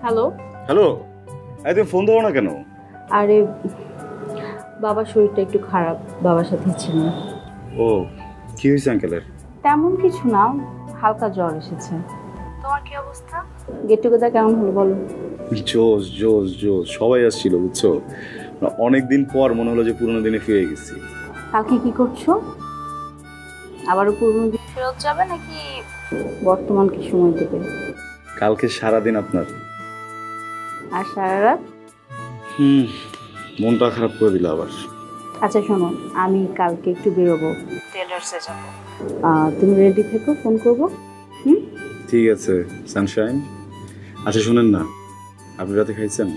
Hello. Hello, তুমি phone দাও না কেন? আরে বাবার শরীরটা একটু খারাপ, বাবার সাথে ছিল না। ও, কি হয়েছে আঙ্কেলের? তেমন কিছু না, হালকা জ্বর এসেছে। তোমার কি অবস্থা? গেট টুগেদার কেমন হলো বলো? জোস জোস জোস, সবাই আসছিল বুঝছো। অনেকদিন পর মনে হলো যে পুরোনো দিনে ফিরে গেছি। কালকে কি করছো? আবারও পুরনো দিন ফেরত যাবে নাকি বর্তমানকে সময় দেবে? কালকে সারাদিন আপনার। আর সারা রাত? মনটা খারাপ করে দিল আবার। আচ্ছা শোনো, আমি কালকে একটু বেরোবো, টেলার্সে যাবো। তুমি রেডি থেকো, ফোন করবো। ঠিক আছে সানশাইন। আচ্ছা শুনেন না, আপনি রাতে খাইছেন?